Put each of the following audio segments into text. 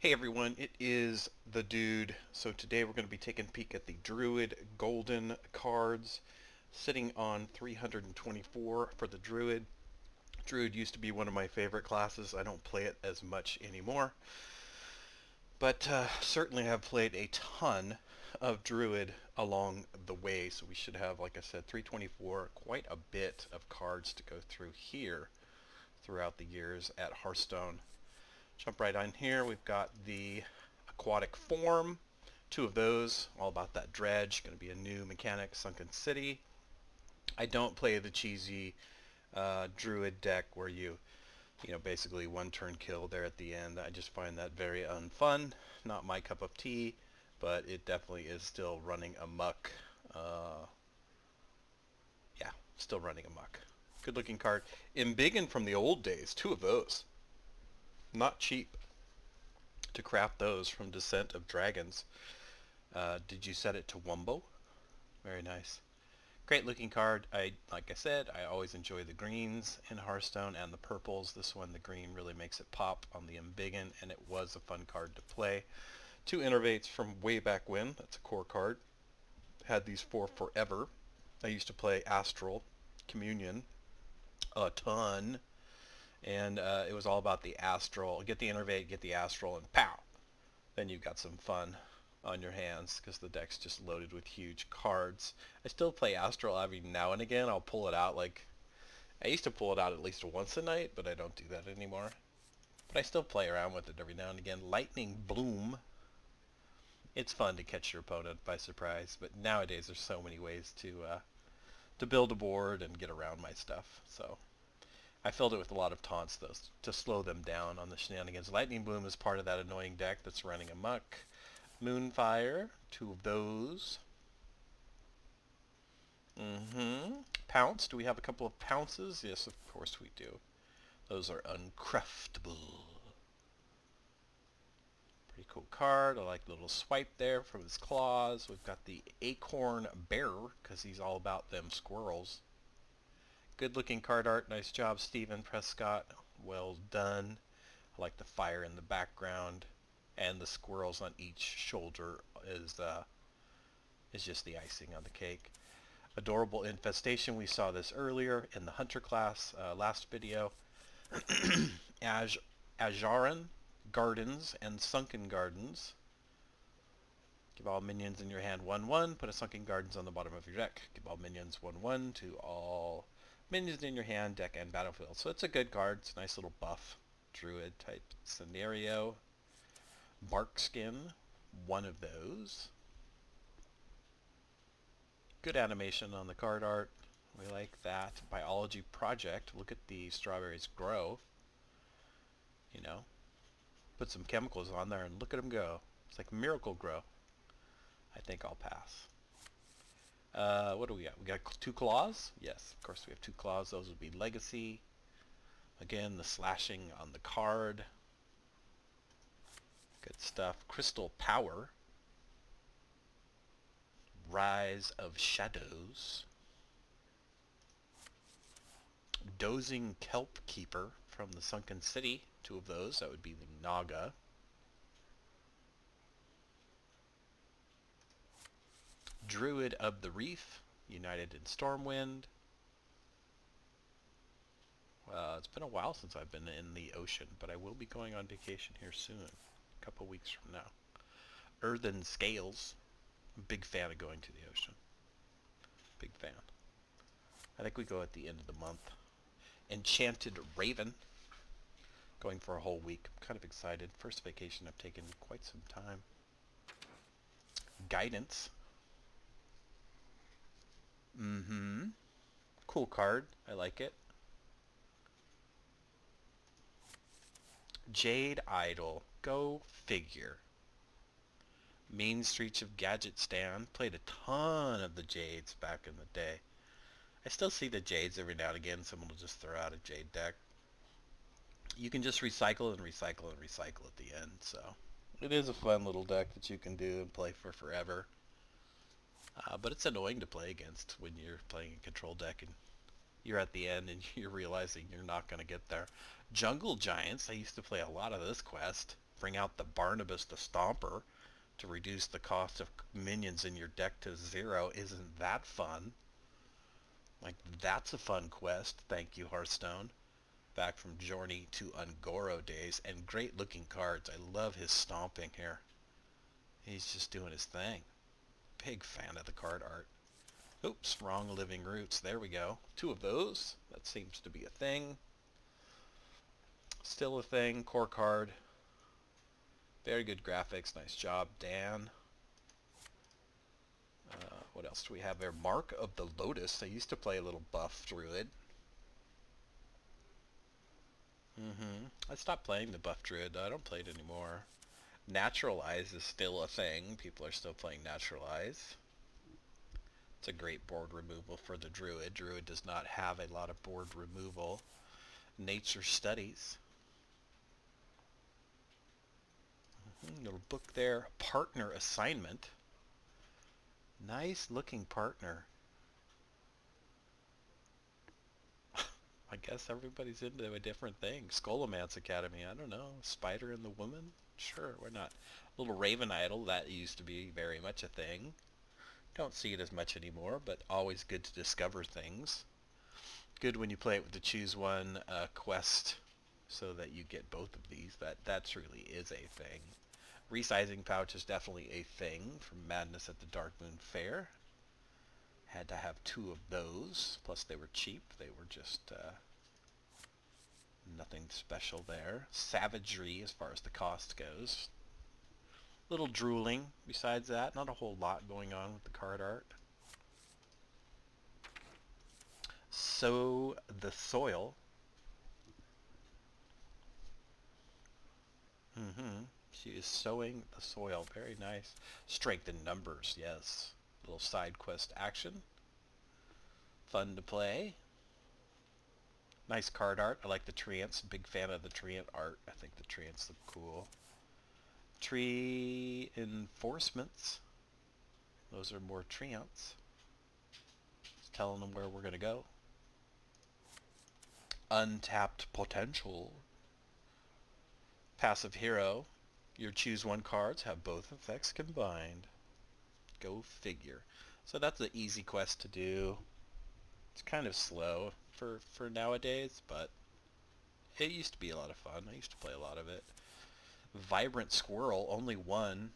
Hey everyone, it is the Dude. So today we're going to be taking a peek at the Druid Golden cards, sitting on 324 for the Druid. Druid used to be one of my favorite classes. I don't play it as much anymore, but certainly have played a ton of Druid along the way. So we should have, like I said, 324, quite a bit of cards to go through here throughout the years at Hearthstone. Jump right on here. We've got the aquatic form, two of those, all about that dredge. Going to be a new mechanic, Sunken City. I don't play the cheesy druid deck where you basically one turn kill there at the end. I just find that very unfun. Not my cup of tea, but it definitely is still running amok. Yeah, still running amok. Good looking card. Embiggen from the old days, two of those. Not cheap to craft those from Descent of Dragons. Did you set it to Wumbo? Very nice. Great looking card. Like I said, I always enjoy the greens in Hearthstone and the purples. This one, the green really makes it pop on the Embiggen, and it was a fun card to play. Two innervates from way back when. That's a core card. Had these for forever. I used to play Astral, Communion, a ton, and it was all about the Astral. Get the innervate, get the Astral, and pow! Then you've got some fun on your hands because the deck's just loaded with huge cards. I still play Astral every now and again. I'll pull it out I used to pull it out at least once a night, but I don't do that anymore. But I still play around with it every now and again. Lightning Bloom. It's fun to catch your opponent by surprise, but nowadays there's so many ways to build a board and get around my stuff. So I filled it with a lot of taunts though to slow them down on the shenanigans. Lightning Bloom is part of that annoying deck that's running amok. Moonfire, two of those. Pounce, do we have a couple of pounces? Yes, of course we do. Those are uncraftable. Pretty cool card. I like the little swipe there from his claws. We've got the Acorn Bearer, because he's all about them squirrels. Good looking card art. Nice job, Stephen Prescott. Well done. I like the fire in the background, and the squirrels on each shoulder is just the icing on the cake. Adorable Infestation. We saw this earlier in the Hunter class last video. Ajaran Gardens and Sunken Gardens. Give all minions in your hand 1/1. Put a Sunken Gardens on the bottom of your deck. Give all minions 1/1 to all minions in your hand, deck, and battlefield. So it's a good card. It's a nice little buff. Druid type scenario. Barkskin. One of those. Good animation on the card art. We like that. Biology Project. Look at the strawberries grow. Put some chemicals on there and look at them go. It's like Miracle Grow. I think I'll pass. What do we got? We got two claws? Yes, of course we have two claws. Those would be Legacy. Again, the slashing on the card. Good stuff. Crystal Power. Rise of Shadows. Dozing Kelp Keeper from the Sunken City. Two of those. That would be the Naga. Druid of the Reef. United in Stormwind. It's been a while since I've been in the ocean, but I will be going on vacation here soon. A couple weeks from now. Earthen Scales. I'm a big fan of going to the ocean. Big fan. I think we go at the end of the month. Enchanted Raven. Going for a whole week. I'm kind of excited. First vacation I've taken in quite some time. Guidance. Cool card. I like it. Jade Idol. Go figure. Main Streets of Gadgetstan. Played a ton of the Jades back in the day. I still see the Jades every now and again. Someone will just throw out a Jade deck. You can just recycle and recycle and recycle at the end, so it is a fun little deck that you can do and play for forever. But it's annoying to play against when you're playing a control deck and you're at the end and you're realizing you're not going to get there. Jungle Giants, I used to play a lot of this quest. bring out the Barnabas the Stomper to reduce the cost of minions in your deck to 0. Isn't that fun? Like, that's a fun quest. Thank you, Hearthstone. Back from Journey to Ungoro days. And great looking cards. I love his stomping here. He's just doing his thing. Big fan of the card art. Oops, wrong Living Roots. There we go. 2 of those. That seems to be a thing. Still a thing. Core card. Very good graphics. Nice job, Dan. What else do we have there? Mark of the Lotus. I used to play a little buff Druid. I stopped playing the buff Druid. I don't play it anymore. Naturalize is still a thing. People are still playing Naturalize. It's a great board removal for the Druid. Druid does not have a lot of board removal. Nature Studies. Little book there. Partner Assignment. Nice looking partner. I guess everybody's into a different thing. Scholomance Academy, I don't know. Spider and the Woman? Sure, why not? Little Raven Idol, that used to be very much a thing. Don't see it as much anymore, but always good to discover things. Good when you play it with the choose one quest so that you get both of these. That truly is a thing. Resizing pouch is definitely a thing from Madness at the Dark Moon Fair. Had to have 2 of those. Plus they were cheap. They were just nothing special there. Savagery as far as the cost goes. Little drooling besides that. Not a whole lot going on with the card art. Sow the Soil. She is sowing the soil. Very nice. Strength in numbers, yes. Little side quest action. Fun to play. Nice card art. I like the treants. Big fan of the treant art. I think the treants look cool. Tree enforcements. Those are more treants. Just telling them where we're going to go. Untapped potential. Passive hero. Your choose one cards have both effects combined. Go figure. So that's an easy quest to do. It's kind of slow for nowadays, but it used to be a lot of fun. I used to play a lot of it. Vibrant Squirrel, only 1.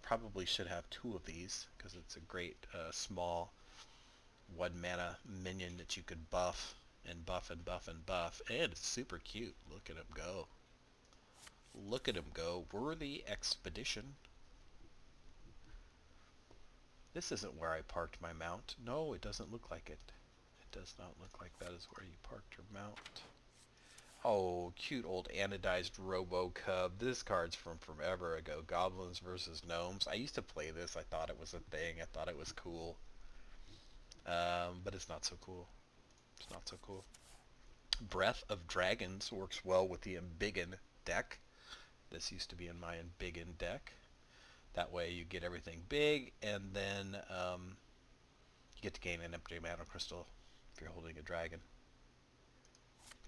Probably should have 2 of these because it's a great small 1 mana minion that you could buff and buff and buff and buff. And it's super cute. Look at him go. Look at him go. Worthy Expedition. This isn't where I parked my mount. No, it doesn't look like it. It does not look like that is where you parked your mount. Oh, cute old anodized Robo Cub. This card's from forever ago. Goblins versus Gnomes. I used to play this. I thought it was a thing. I thought it was cool. But it's not so cool. It's not so cool. Breath of Dragons works well with the Embiggen deck. This used to be in my Embiggen deck. That way you get everything big, and then you get to gain an empty mana crystal if you're holding a dragon.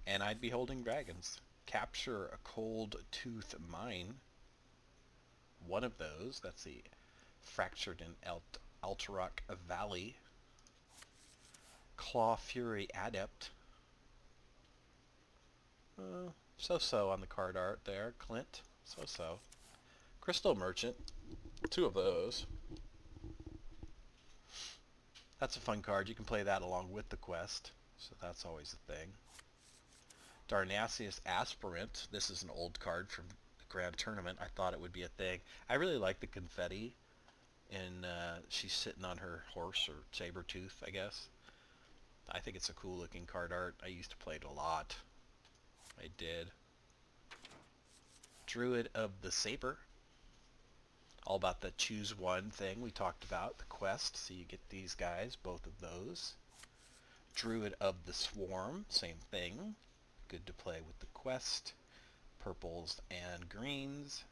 And I'd be holding dragons. Capture a Cold Tooth Mine. 1 of those. That's the Fractured in Alterock Valley. Claw Fury Adept. So-so on the card art there. Clint. So-so. Crystal Merchant. 2 of those. That's a fun card. You can play that along with the quest. So that's always a thing. Darnassus Aspirant. This is an old card from the Grand Tournament. I thought it would be a thing. I really like the confetti. And she's sitting on her horse, or saber tooth, I guess. I think it's a cool looking card art. I used to play it a lot. I did. Druid of the Saber. All about the choose one thing we talked about. The quest. So you get these guys. Both of those. Druid of the Swarm. Same thing. Good to play with the quest. Purples and greens.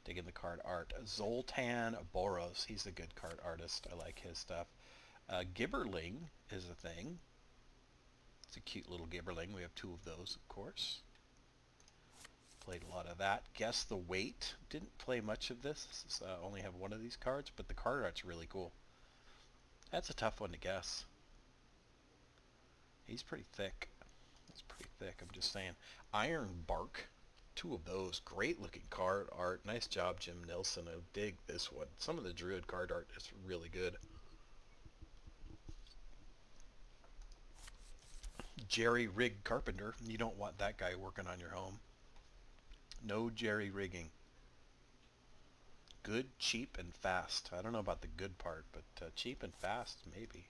Digging the card art. Zoltan Boros. He's a good card artist. I like his stuff. Gibberling is a thing. It's a cute little Gibberling. We have 2 of those, of course. Played a lot of that. Guess the Weight. Didn't play much of this. Only have one of these cards, but the card art's really cool. That's a tough one to guess. He's pretty thick. He's pretty thick, I'm just saying. Iron Bark. Two of those. Great looking card art. Nice job, Jim Nilsson. I dig this one. Some of the Druid card art is really good. Jerry Rig Carpenter. You don't want that guy working on your home. No jerry rigging. Good, cheap, and fast. I don't know about the good part, but cheap and fast, maybe.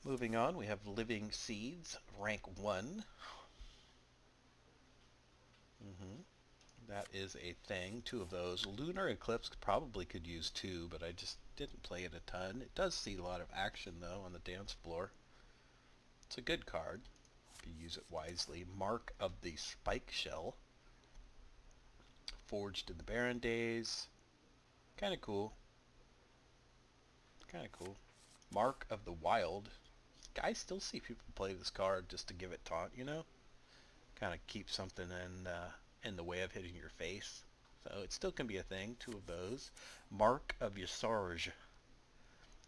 Moving on, we have Living Seeds, rank 1. That is a thing. 2 of those. Lunar Eclipse probably could use 2, but I just didn't play it a ton. It does see a lot of action, though, on the dance floor. It's a good card if you use it wisely. Mark of the Spike Shell. Forged in the Barren Days. Kind of cool. Kind of cool. Mark of the Wild. I still see people play this card just to give it taunt, you know? Kind of keep something in the way of hitting your face. So it still can be a thing. 2 of those. Mark of Yasarj.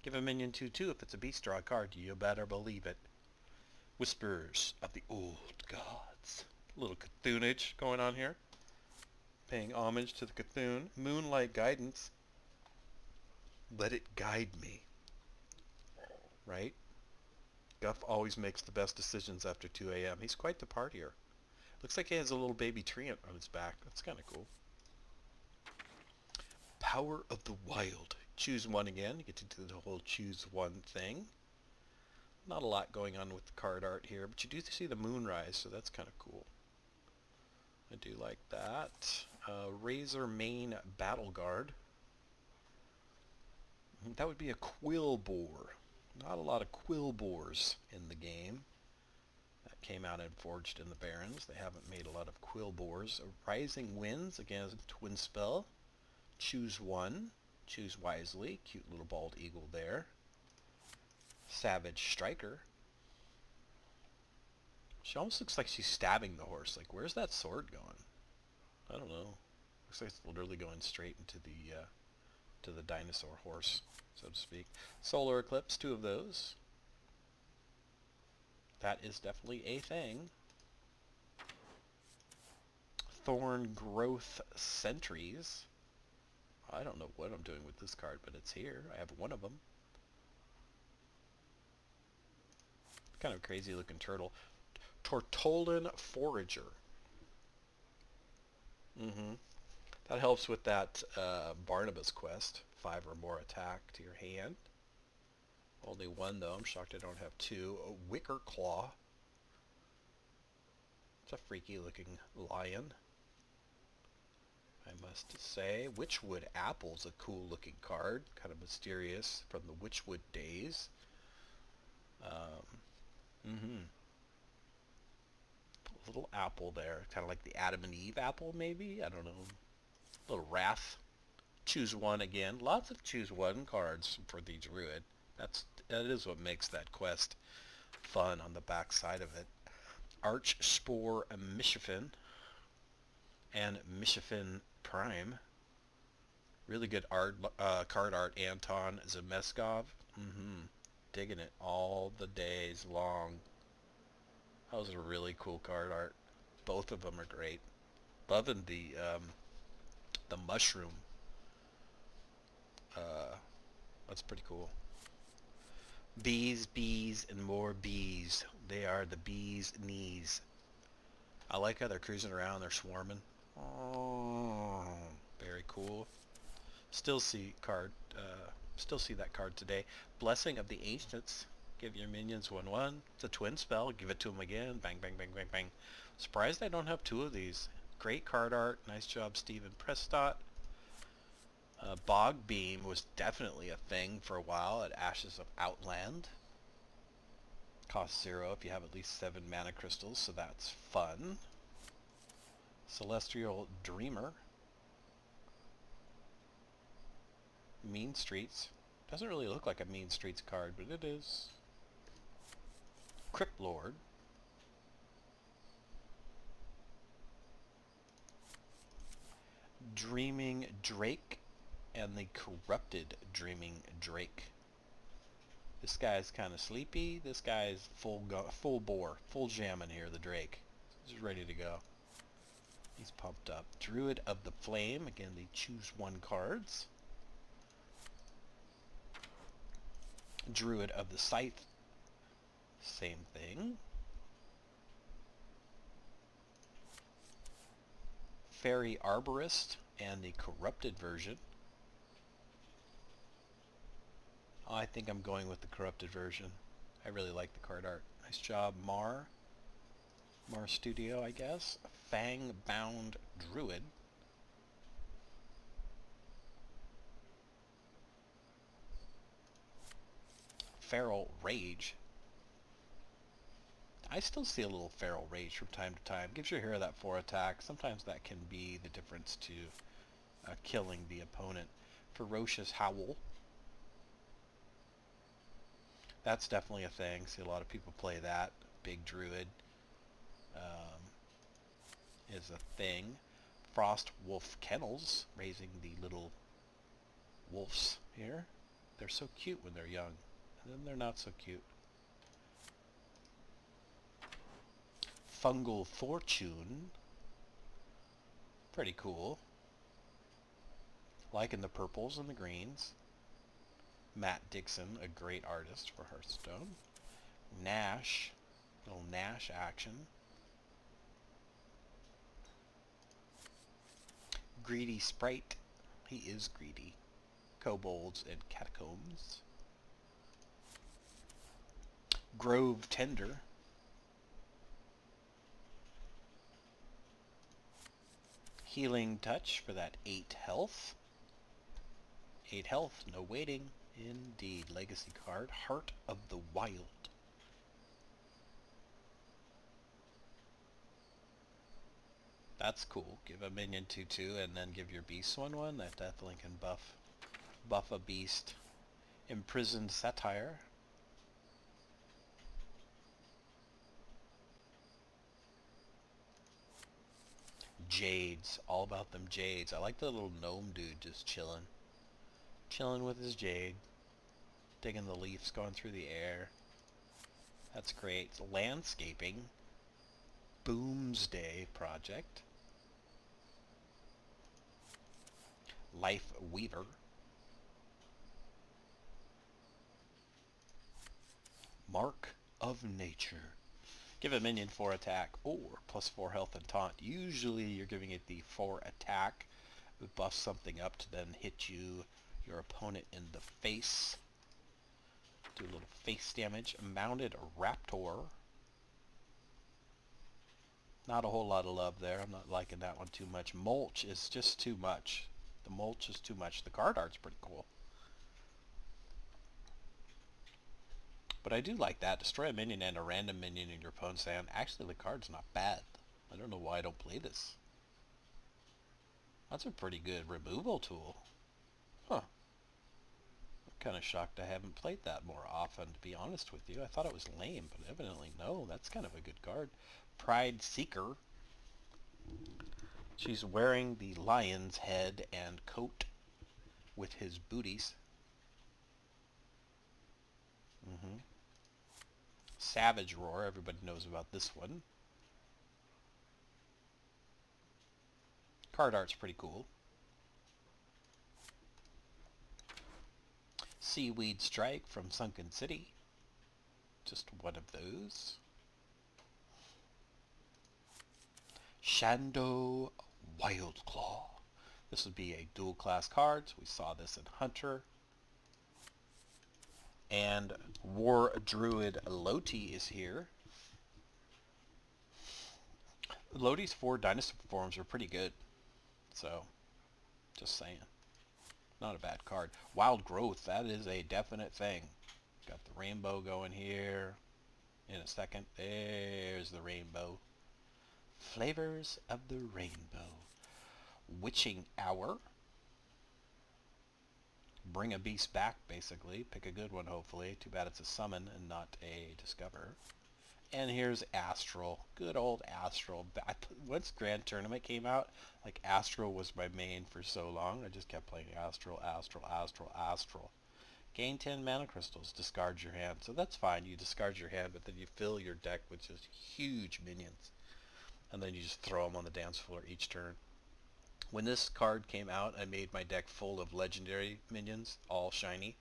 Give a minion 2/2 if it's a beast draw card. You better believe it. Whispers of the Old Gods. A little Cthulhu'age going on here. Paying homage to the Cthulhu. Moonlight Guidance. Let it guide me. Right? Guff always makes the best decisions after 2 a.m. He's quite the partier. Looks like he has a little baby treant on his back. That's kind of cool. Power of the Wild. Choose one again. You get to do the whole choose one thing. Not a lot going on with the card art here, but you do see the moonrise, so that's kind of cool. I do like that. Razor Mane Battle Guard. That would be a Quill Boar. Not a lot of Quill Boars in the game. That came out and Forged in the Barrens. They haven't made a lot of Quill Boars. Rising Winds, again, is a twin spell. Choose one. Choose wisely. Cute little bald eagle there. Savage Striker. She almost looks like she's stabbing the horse. Like, where's that sword going? I don't know. Looks like it's literally going straight into the to the dinosaur horse, so to speak. Solar Eclipse, 2 of those. That is definitely a thing. Thorn Growth Sentries. I don't know what I'm doing with this card, but it's here. I have one of them. Kind of crazy looking turtle. Tortolan Forager. That helps with that Barnabas quest. 5 or more attack to your hand. Only 1 though. I'm shocked I don't have 2. A Wicker Claw. It's a freaky looking lion, I must say. Witchwood Apple's a cool looking card. Kind of mysterious from the Witchwood days. Little apple there. Kind of like the Adam and Eve apple, maybe? I don't know. Little Wrath. Choose one again. Lots of choose one cards for the Druid. That is what makes that quest fun on the back side of it. Arch Spore Mishafin and Mishafin Prime. Really good art, card art. Anton Zemeskov. Digging it all the days long. That was a really cool card art. Both of them are great. Loving the mushroom. That's pretty cool. Bees, bees, and more bees. They are the bees' knees. I like how they're cruising around. They're swarming. Oh, very cool. Still see that card today. Blessing of the Ancients. Give your minions 1/1. It's a twin spell. Give it to them again. Bang, bang, bang, bang, bang. Surprised I don't have 2 of these. Great card art. Nice job, Stephen Prestott. Bog Beam was definitely a thing for a while at Ashes of Outland. Costs 0 if you have at least 7 mana crystals, so that's fun. Celestial Dreamer. Mean Streets. Doesn't really look like a Mean Streets card, but it is. Crypt Lord. Dreaming Drake and the Corrupted Dreaming Drake. This guy's kind of sleepy. This guy's full bore, full jamming here, the Drake. He's ready to go. He's pumped up. Druid of the Flame. Again, the choose one cards. Druid of the Scythe. Same thing. Fairy Arborist and the Corrupted version. I think I'm going with the Corrupted version. I really like the card art. Nice job, Mar Studio, I guess. Fang-bound Druid. Feral Rage. I still see a little Feral Rage from time to time. Gives your hero that 4 attack. Sometimes that can be the difference to killing the opponent. Ferocious Howl. That's definitely a thing. See a lot of people play that. Big Druid is a thing. Frost Wolf Kennels, raising the little wolves here. They're so cute when they're young, and then they're not so cute. Fungal Fortune, pretty cool. Liking the purples and the greens. Matt Dixon, a great artist for Hearthstone. Nash, little Nash action. Greedy Sprite, he is greedy. Kobolds and Catacombs. Grove Tender. Healing Touch for that 8 health. 8 health, no waiting. Indeed. Legacy card. Heart of the Wild. That's cool. Give a minion 2/2 and then give your beast 1/1. That definitely can buff a beast. Imprisoned Satire. Jades. All about them Jades. I like the little gnome dude just chilling. Chilling with his Jade. Digging the leaves going through the air. That's great. Landscaping. Boomsday Project. Life Weaver. Mark of Nature. Give a minion 4 attack or +4 health and taunt. Usually you're giving it the 4 attack. It buffs something up to then hit your opponent in the face. Do a little face damage. Mounted Raptor. Not a whole lot of love there. I'm not liking that one too much. Mulch is just too much. The mulch is too much. The card art's pretty cool. But I do like that. Destroy a minion and a random minion in your opponent's hand. Actually, the card's not bad. I don't know why I don't play this. That's a pretty good removal tool. Huh. I'm kind of shocked I haven't played that more often, to be honest with you. I thought it was lame, but evidently no. That's kind of a good card. Pride Seeker. She's wearing the lion's head and coat with his booties. Savage Roar. Everybody knows about this one. Card art's pretty cool. Seaweed Strike from Sunken City. Just one of those. Shando Wildclaw. This would be a dual class card. So we saw this in Hunter. And War Druid Loti is here. Loti's 4 dynasty forms are pretty good. So, just saying. Not a bad card. Wild Growth, that is a definite thing. Got the rainbow going here. In a second, there's the rainbow. Flavors of the Rainbow. Witching Hour. Bring a beast back, basically. Pick a good one, hopefully. Too bad it's a summon and not a discover. And here's Astral. Good old Astral. Once Grand Tournament came out, like Astral was my main for so long. I just kept playing Astral, Astral, Astral, Astral. Gain 10 mana crystals, discard your hand. So that's fine. You discard your hand, but then you fill your deck with just huge minions. And then you just throw them on the dance floor each turn. When this card came out, I made my deck full of legendary minions, all shiny.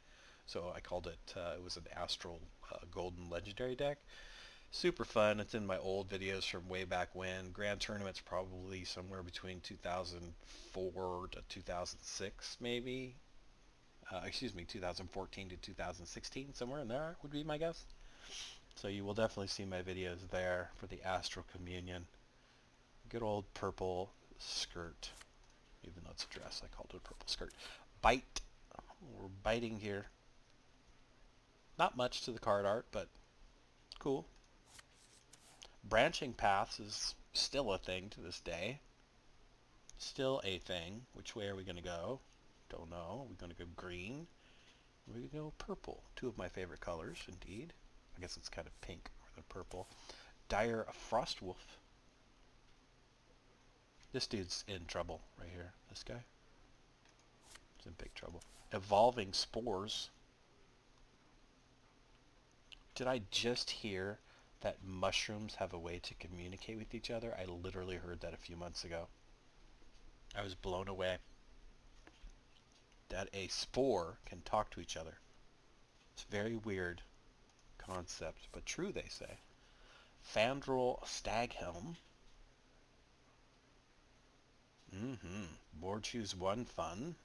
So I called it, it was an Astral Golden Legendary deck. Super fun. It's in my old videos from way back when. Grand Tournament's probably somewhere between 2004 to 2006, maybe. Excuse me, 2014 to 2016, somewhere in there would be my guess. So you will definitely see my videos there for the Astral Communion. Good old purple skirt. Even though it's a dress, I called it a purple skirt. Bite. We're biting here. Not much to the card art, but cool. Branching paths is still a thing to this day. Still a thing. Which way are we going to go? Don't know. Are we going to go green? Are we going to go purple? Two of my favorite colors, indeed. I guess it's kind of pink rather than purple. Dire Frostwolf. This dude's in trouble right here. This guy. He's in big trouble. Evolving Spores. Did I just hear that mushrooms have a way to communicate with each other? I literally heard that a few months ago. I was blown away that a spore can talk to each other. It's a very weird concept, but true, they say. Fandral Staghelm. Board choose one, fun.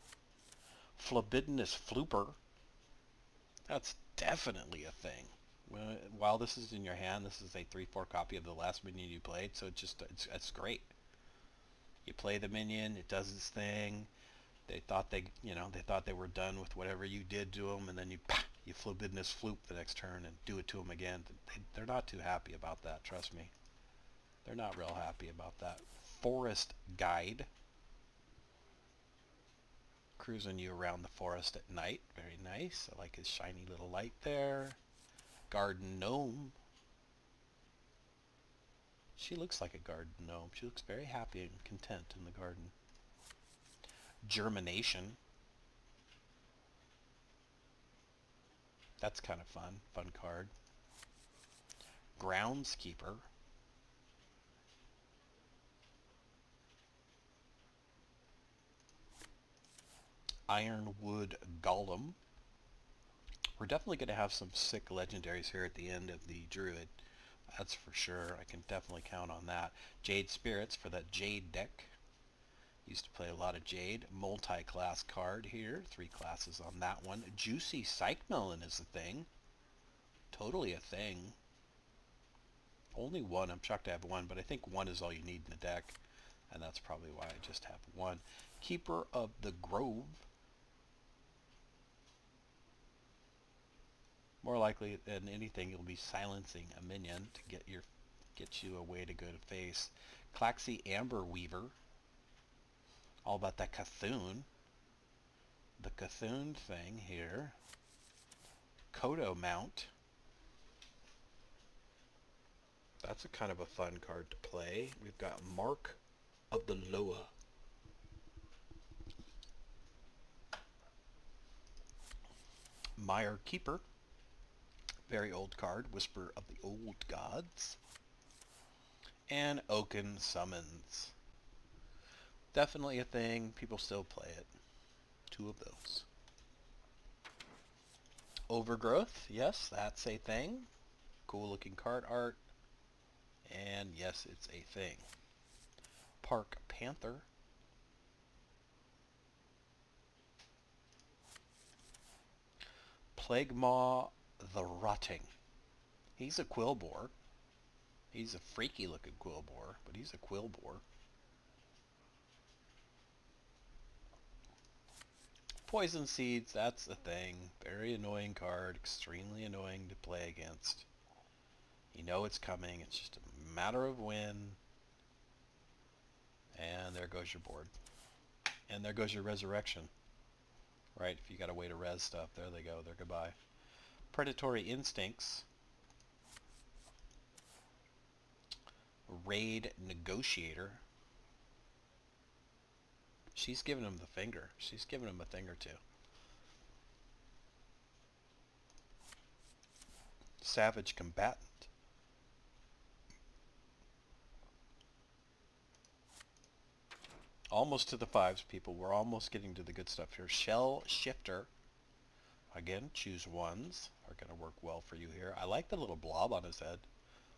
Phlebidinous Flooper. That's definitely a thing. While this is in your hand, this is a 3/4 copy of the last minion you played, so it's great. You play the minion, it does its thing. They thought they were done with whatever you did to them, and then you Phlebidinous Floop the next turn and do it to them again. They're not too happy about that, trust me. They're not real happy about that. Forest Guide. Cruising you around the forest at night. Very nice. I like his shiny little light there. Garden Gnome. She looks like a garden gnome. She looks very happy and content in the garden. Germination. That's kind of fun. Fun card. Groundskeeper. Ironwood Golem. We're definitely going to have some sick legendaries here at the end of the Druid. That's for sure. I can definitely count on that. Jade Spirits for that Jade deck. Used to play a lot of Jade. Multi-class card here. 3 classes on that one. Juicy Psych Melon is a thing. Totally a thing. Only one. I'm shocked to have one, but I think one is all you need in the deck. And that's probably why I just have one. Keeper of the Grove. More likely than anything, you'll be silencing a minion to get you a way to go to face. Claxy Amber Weaver. All about that Cthulhu. The Cthulhu thing here. Kodo Mount. That's a kind of a fun card to play. We've got Mark of the Loa. Mire Keeper. Very old card. Whisper of the Old Gods. And Oaken Summons. Definitely a thing. People still play it. 2 of those. Overgrowth. Yes, that's a thing. Cool looking card art. And yes, it's a thing. Park Panther. Plague Maw the Rotting. He's a Quillbore. He's a freaky looking Quillbore, but he's a Quillbore. Poison Seeds, that's the thing. Very annoying card, extremely annoying to play against. You know it's coming, it's just a matter of when. And there goes your board. And there goes your resurrection. Right, if you got a way to res stuff, there they go, they're goodbye. Predatory Instincts. Raid Negotiator. She's giving him the finger. She's giving him a thing or two. Savage Combatant. Almost to the fives, people. We're almost getting to the good stuff here. Shell Shifter. Again, choose ones. Are going to work well for you here. I like the little blob on his head.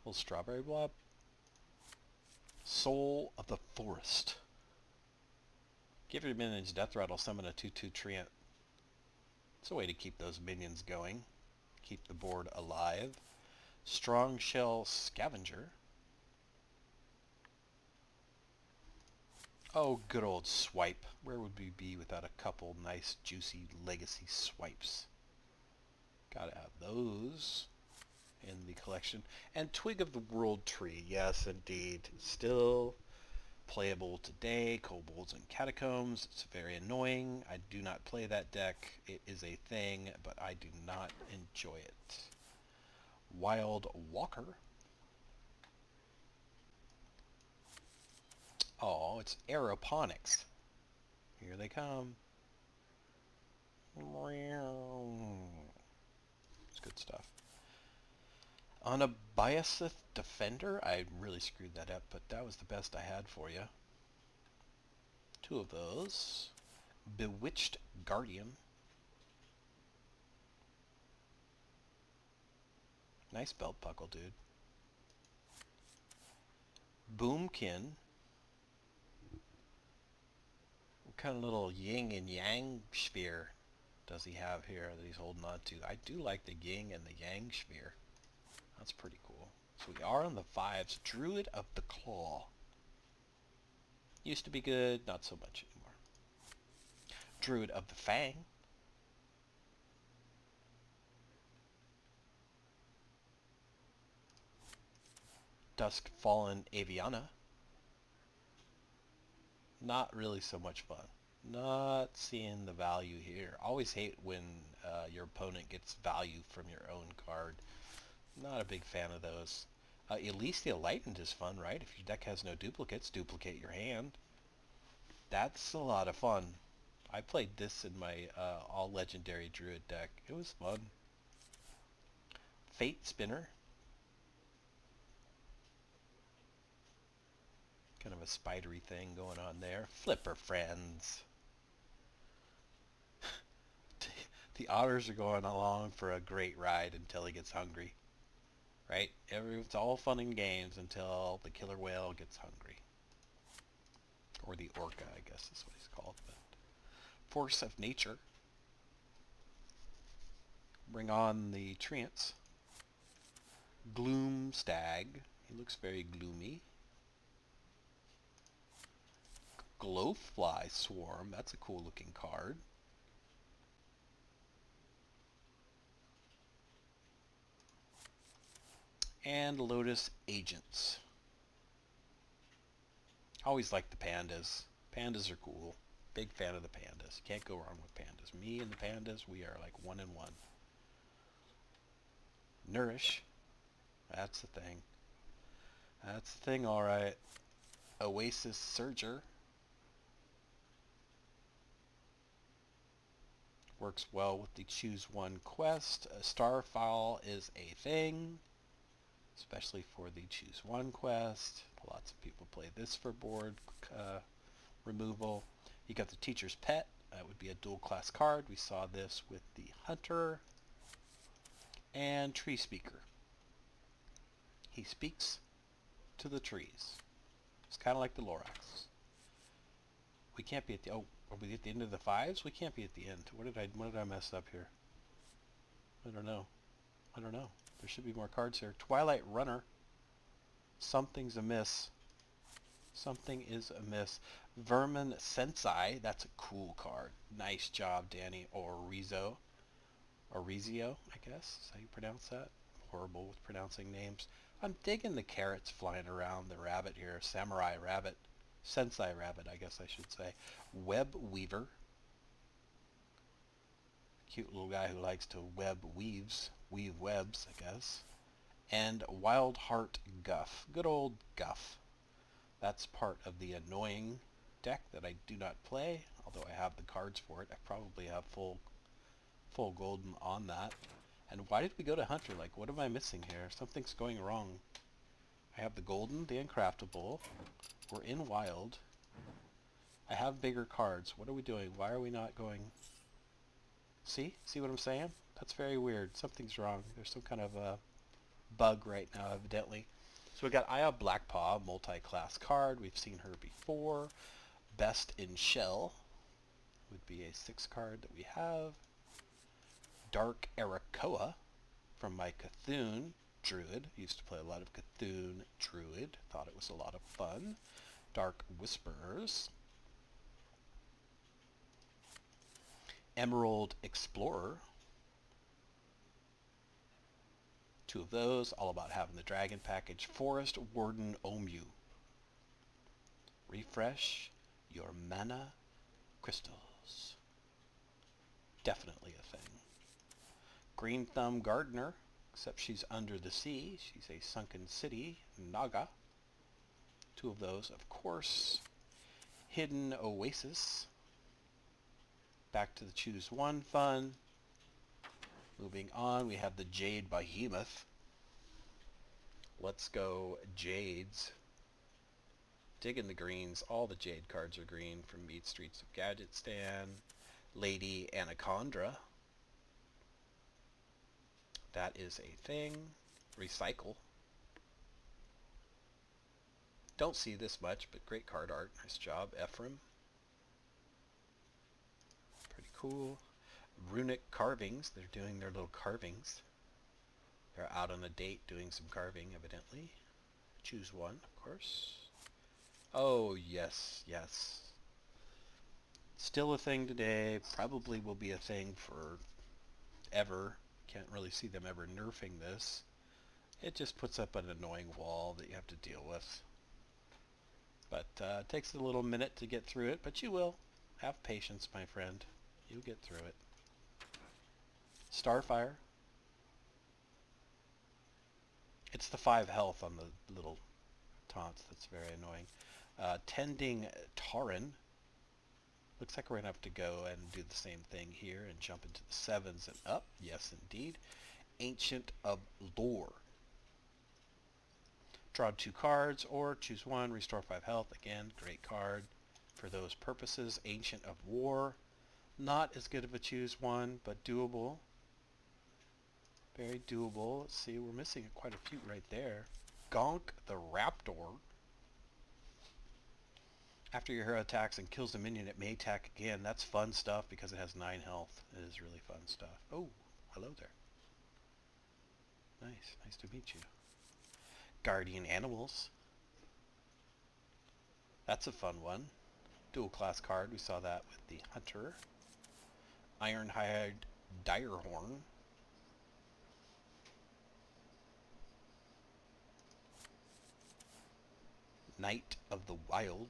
Little strawberry blob. Soul of the Forest. Give your minions Death Rattle, summon a 2/2 Treant. It's a way to keep those minions going. Keep the board alive. Strong Shell Scavenger. Oh, good old swipe. Where would we be without a couple nice, juicy legacy swipes? Gotta have those in the collection. And Twig of the World Tree. Yes, indeed. Still playable today. Kobolds and Catacombs. It's very annoying. I do not play that deck. It is a thing, but I do not enjoy it. Wild Walker. Oh, it's aeroponics. Here they come. It's good stuff. On a Biasith Defender, I really screwed that up, but that was the best I had for you. Two of those. Bewitched Guardian. Nice belt buckle, dude. Boomkin. What kind of little yin and yang sphere does he have here that he's holding on to? I do like the yin and the yang sphere. That's pretty cool. So we are on the fives. Druid of the Claw. Used to be good, not so much anymore. Druid of the Fang. Dusk Fallen Aviana. Not really so much fun. Not seeing the value here. Always hate when your opponent gets value from your own card. Not a big fan of those. Elysia Enlightened is fun, right? If your deck has no duplicates, duplicate your hand. That's a lot of fun. I played this in my all legendary Druid deck. It was fun. Fate Spinner. Kind of a spidery thing going on there. Flipper Friends. The otters are going along for a great ride until he gets hungry. Right? It's all fun and games until the killer whale gets hungry. Or the orca, I guess is what he's called. But Force of Nature. Bring on the Treants. Gloom Stag. He looks very gloomy. Glowfly Swarm. That's a cool looking card. And Lotus Agents. Always like the pandas. Pandas are cool. Big fan of the pandas. Can't go wrong with pandas. Me and the pandas, we are like 1 and 1. Nourish. That's the thing. That's the thing, alright. Oasis Surger. Works well with the Choose One quest. Starfall is a thing, especially for the Choose One quest. Lots of people play this for board removal. You got the Teacher's Pet. That would be a dual class card. We saw this with the Hunter. And Tree Speaker. He speaks to the trees. It's kind of like the Lorax. We can't be at the... Oh, are we at the end of the fives? We can't be at the end. What did I mess up here? I don't know. There should be more cards here. Twilight Runner. Something's amiss. Something is amiss. Vermin Sensei. That's a cool card. Nice job, Danny. Orizio, I guess. Is how you pronounce that? Horrible with pronouncing names. I'm digging the carrots flying around the rabbit here. Samurai Rabbit. Sensei Rabbit, I guess I should say. Web Weaver. Cute little guy who likes to weave webs, I guess. And Wild Heart Guff. Good old Guff. That's part of the annoying deck that I do not play, although I have the cards for it. I probably have full golden on that. And why did we go to Hunter? Like, what am I missing here? Something's going wrong. I have the golden, the uncraftable. We're in wild. I have bigger cards. What are we doing? Why are we not going? See? See what I'm saying? That's very weird. Something's wrong. There's some kind of a bug right now, evidently. So we got Aya Blackpaw, multi-class card. We've seen her before. Best in Shell would be a 6 card that we have. Dark Arakoa from my Cthulhu Druid. Used to play a lot of Cthulhu Druid. Thought it was a lot of fun. Dark Whisperers. Emerald Explorer. 2 of those, all about having the dragon package. Forest Warden Omu. Refresh your mana crystals. Definitely a thing. Green Thumb Gardener, except she's under the sea. She's a sunken city, Naga. 2 of those, of course. Hidden Oasis. Back to the choose one fun. Moving on, we have the Jade Behemoth. Let's go Jades. Digging the greens. All the Jade cards are green from Meat Streets of Gadgetstan. Lady Anaconda. That is a thing. Recycle. Don't see this much, but great card art. Nice job, Ephraim. Pretty cool. Runic Carvings. They're doing their little carvings. They're out on a date doing some carving, evidently. Choose one, of course. Oh, yes, yes. Still a thing today. Probably will be a thing for ever. Can't really see them ever nerfing this. It just puts up an annoying wall that you have to deal with. But it takes a little minute to get through it, but you will. Have patience, my friend. You'll get through it. Starfire. It's the 5 health on the little taunts. That's very annoying. Tending Tauren. Looks like we're going to have to go and do the same thing here and jump into the 7s and up. Yes, indeed. Ancient of Lore. Draw 2 cards or choose one, restore 5 health. Again, great card for those purposes. Ancient of War. Not as good of a choose one, but doable. Very doable. Let's see, we're missing quite a few right there. Gonk the Raptor. After your hero attacks and kills a minion, it may attack again. That's fun stuff because it has 9 health. It is really fun stuff. Oh, hello there. Nice. Nice to meet you. Guardian Animals. That's a fun one. Dual class card. We saw that with the Hunter. Ironhide Direhorn. Knight of the Wild.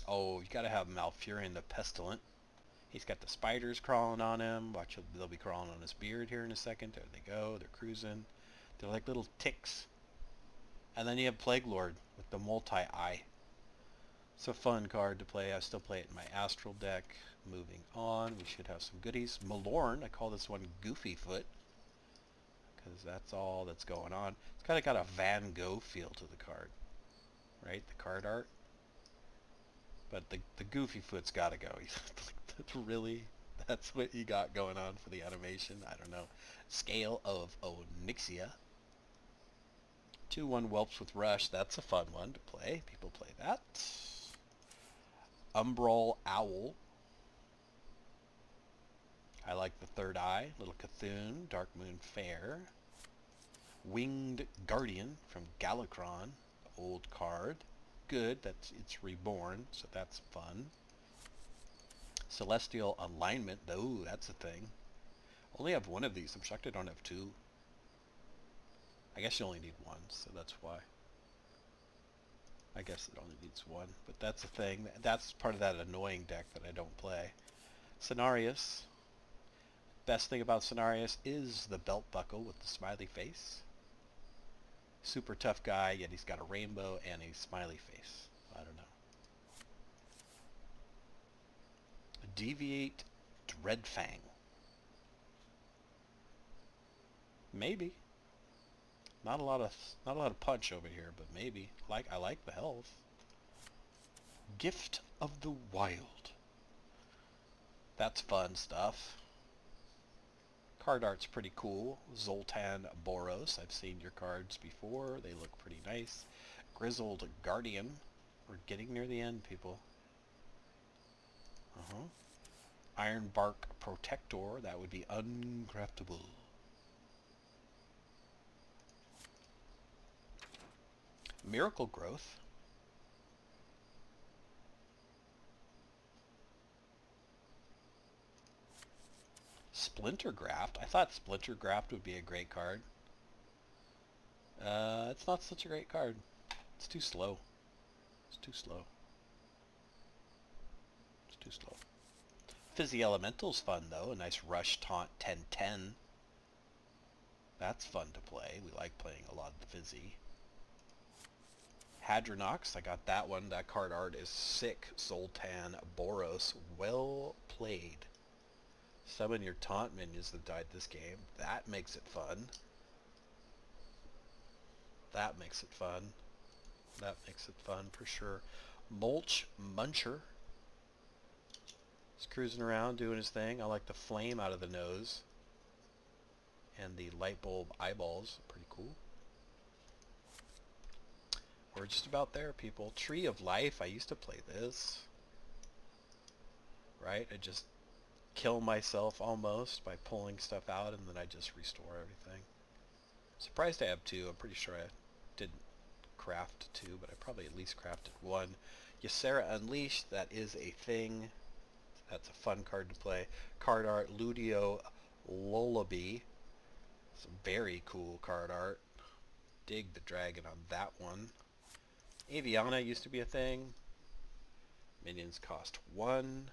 Oh, you gotta have Malfurion the Pestilent. He's got the spiders crawling on him. Watch, they'll be crawling on his beard here in a second. There they go. They're cruising. They're like little ticks. And then you have Plague Lord with the multi-eye. It's a fun card to play. I still play it in my Astral deck. Moving on, we should have some goodies. Malorn, I call this one Goofy Foot, because that's all that's going on. It's kind of got a Van Gogh feel to the card, right? The card art. But the Goofy Foot's got to go. Really? That's what you got going on for the animation? I don't know. Scale of Onyxia. 2/1 Whelps with Rush. That's a fun one to play. People play that. Umbral Owl. I like the Third Eye. Little Cthulhu. Dark Moon Fair. Winged Guardian from Galakron. Old card. Good. It's reborn, so that's fun. Celestial Alignment. Oh, that's a thing. Only have one of these. I'm shocked I don't have 2. I guess you only need 1, so that's why. I guess it only needs 1, but that's a thing. That's part of that annoying deck that I don't play. Cenarius. Best thing about Cenarius is the belt buckle with the smiley face. Super tough guy, yet he's got a rainbow and a smiley face. I don't know. Deviate Dreadfang. Maybe. Not a lot of punch over here, but maybe. I like the health. Gift of the Wild. That's fun stuff. Card art's pretty cool. Zoltan Boros. I've seen your cards before. They look pretty nice. Grizzled Guardian. We're getting near the end, people. Ironbark Protector. That would be uncraftable. Miracle Growth. Splinter Graft. I thought Splinter Graft would be a great card. It's not such a great card. It's too slow. It's too slow. It's too slow. Fizzy Elemental's fun though. A nice Rush Taunt 10/10. That's fun to play. We like playing a lot of the Fizzy. Hadronox. I got that one. That card art is sick. Zoltan Boros. Well played. Summon your taunt minions that died this game. That makes it fun. That makes it fun. That makes it fun for sure. Mulch Muncher. He's cruising around doing his thing. I like the flame out of the nose. And the light bulb eyeballs. Pretty cool. We're just about there, people. Tree of Life. I used to play this. Right? I just kill myself almost by pulling stuff out, and then I just restore everything. Surprised I have two. I'm pretty sure I didn't craft two, but I probably at least crafted one. Ysera Unleashed. That is a thing. That's a fun card to play. Card art, Ludio Lullaby. Some very cool card art. Dig the dragon on that one. Aviana used to be a thing. Minions cost 1.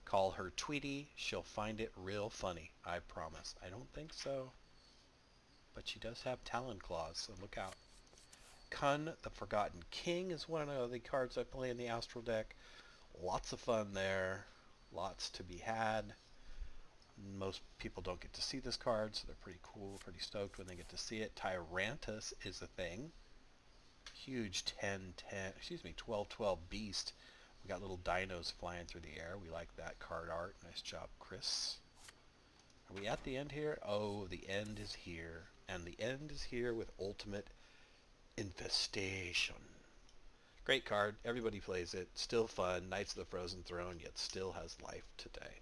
Call her Tweety. She'll find it real funny. I promise. I don't think so. But she does have Talon Claws, so look out. Kun, the Forgotten King, is one of the cards I play in the Astral deck. Lots of fun there. Lots to be had. Most people don't get to see this card, so they're pretty cool, pretty stoked when they get to see it. Tyrantus is a thing. Huge 12/12 beast. We got little dinos flying through the air. We like that card art. Nice job, Chris. Are we at the end here? Oh, the end is here. And the end is here with Ultimate Infestation. Great card. Everybody plays it. Still fun. Knights of the Frozen Throne, yet still has life today.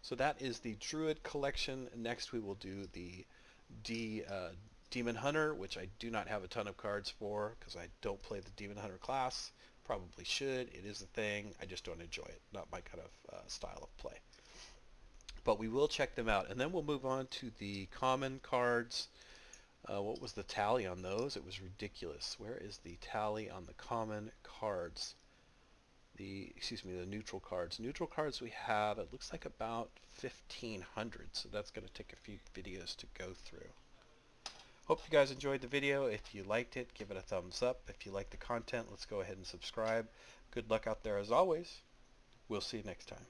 So that is the Druid collection. Next we will do the Demon Hunter, which I do not have a ton of cards for because I don't play the Demon Hunter class. Probably should. It is a thing. I just don't enjoy it. Not my kind of style of play. But we will check them out. And then we'll move on to the common cards. What was the tally on those? It was ridiculous. Where is the tally on the common cards? The neutral cards. Neutral cards we have, it looks like about 1,500. So that's going to take a few videos to go through. Hope you guys enjoyed the video. If you liked it, give it a thumbs up. If you like the content, let's go ahead and subscribe. Good luck out there as always. We'll see you next time.